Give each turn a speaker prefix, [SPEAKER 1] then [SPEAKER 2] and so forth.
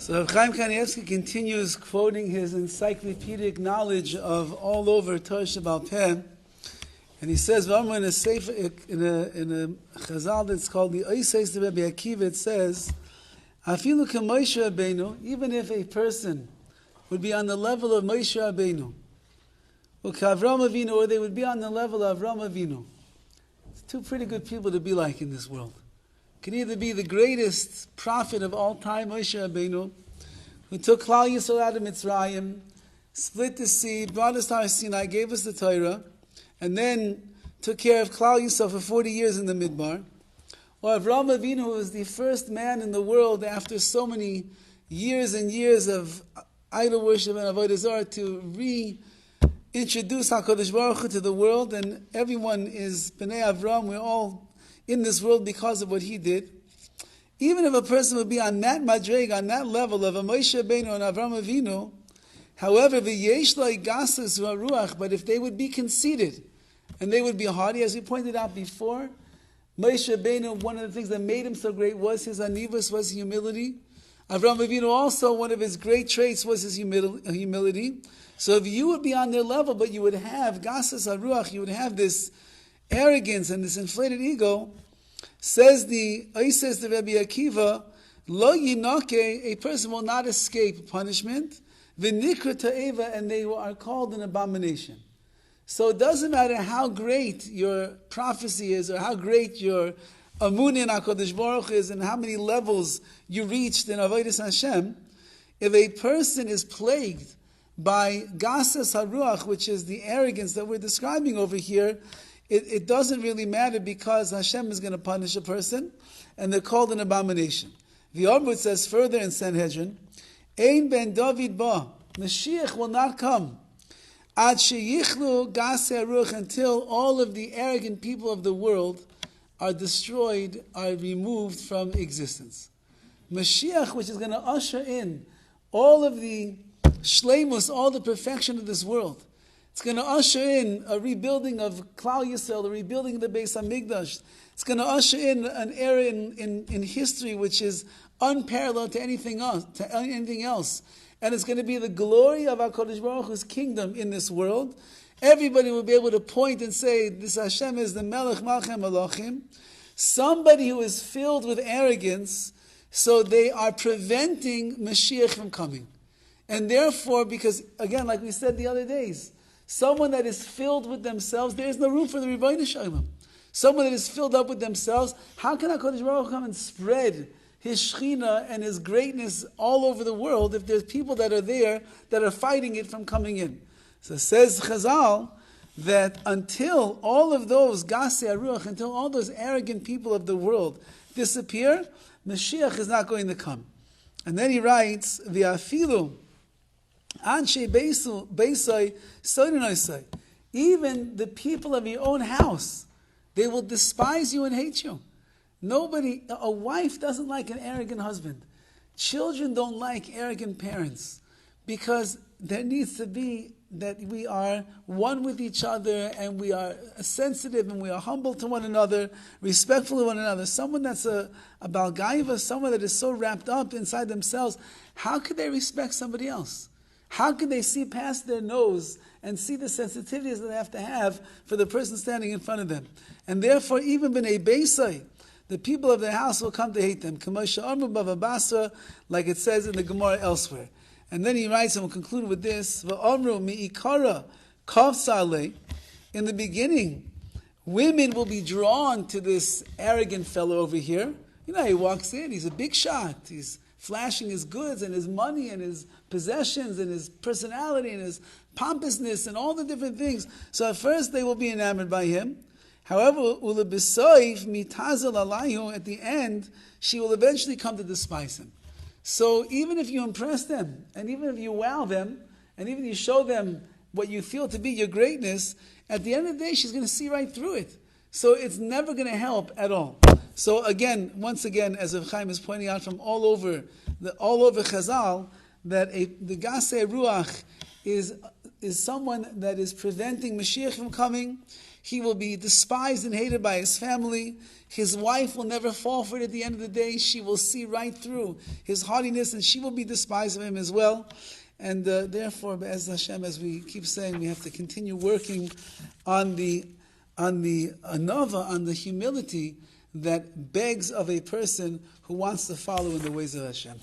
[SPEAKER 1] So Rav Chaim Kanievsky continues quoting his encyclopedic knowledge of all over Torah Sheba'al Peh, and he says, in a sefer, in a chazal that's called the Orchos Yosher Rabbi Akiva, it says, "Afilu k'Moshe Rabbeinu," even if a person would be on the level of Moshe Rabbeinu, or k'Avram Avinu, or they would be on the level of Avram Avinu. It's two pretty good people to be like in this world. Can either be the greatest prophet of all time, Moshe Rabbeinu, who took Klal Yisrael out of Mitzrayim, split the sea, brought us to Har Sinai, gave us the Torah, and then took care of Klal Yisrael for 40 years in the Midbar. Or Avram Avinu, who was the first man in the world after so many years and years of idol worship and avodah zarah to reintroduce HaKadosh Baruch Hu to the world, and everyone is Bnei Avram. We're all in this world because of what he did. Even if a person would be on that madreg, on that level of a Moshe Rabbeinu and Avram Avinu, however, v'yesh lo gasus v'ruach, but if they would be conceited and they would be haughty, as we pointed out before, Moshe Rabbeinu, one of the things that made him so great was his anivus, was humility. Avram Avinu also, one of his great traits was his humility. So if you would be on their level, but you would have gasus haruach, you would have this arrogance and this inflated ego, says the Rabbi Akiva, lo yinake, a person will not escape punishment, v'nikra ta'eva, and they are called an abomination. So it doesn't matter how great your prophecy is, or how great your amun in HaKadosh Baruch Hu is, and how many levels you reached in Avodas Hashem, if a person is plagued by gasas haruach, which is the arrogance that we're describing over here, it doesn't really matter, because Hashem is going to punish a person, and they're called an abomination. The Horowitz says further in Sanhedrin, Ein ben Dovid ba, Mashiach will not come, ad sheyichlu gasei haruach, until all of the arrogant people of the world are destroyed, are removed from existence. Mashiach, which is going to usher in all of the shleimus, all the perfection of this world, it's going to usher in a rebuilding of Klal Yisrael, a rebuilding of the Beis HaMikdash. It's going to usher in an era in history which is unparalleled to anything else. And it's going to be the glory of HaKadosh Baruch Hu's kingdom in this world. Everybody will be able to point and say, this Hashem is the Melech Malchem Malachim. Somebody who is filled with arrogance, so they are preventing Mashiach from coming. And therefore, because, again, like we said the other days, someone that is filled with themselves, there is no room for the Rebbeinu Shalom. Someone that is filled up with themselves, how can HaKadosh Baruch Hu come and spread his Shechina and his greatness all over the world if there's people that are there that are fighting it from coming in? So says Chazal that until all of those Gasei Haruach, until all those arrogant people of the world disappear, Mashiach is not going to come. And then he writes, V'afilu Anshe Beisai Soidinoisai, even the people of your own house, they will despise you and hate you. Nobody, a wife doesn't like an arrogant husband. Children don't like arrogant parents, because there needs to be that we are one with each other, and we are sensitive, and we are humble to one another, respectful to one another. Someone that's a balgaiva, someone that is so wrapped up inside themselves, how could they respect somebody else? How could they see past their nose and see the sensitivities that they have to have for the person standing in front of them? And therefore, even B'nai Beisai, the people of their house will come to hate them, like it says in the Gemara elsewhere. And then he writes, and we'll conclude with this, in the beginning, women will be drawn to this arrogant fellow over here. You know, he walks in, he's a big shot, he's flashing his goods and his money and his possessions and his personality and his pompousness and all the different things. So at first they will be enamored by him. However, at the end, she will eventually come to despise him. So even if you impress them, and even if you wow them, and even if you show them what you feel to be your greatness, at the end of the day, she's going to see right through it. So it's never going to help at all. So again, once again, as Rav Chaim is pointing out from all over Chazal, that the Gasei Ruach is someone that is preventing Mashiach from coming. He will be despised and hated by his family. His wife will never fall for it at the end of the day. She will see right through his haughtiness, and she will be despised of him as well. And therefore, Be'ez Hashem, as we keep saying, we have to continue working on the anava, on the humility that begs of a person who wants to follow in the ways of Hashem.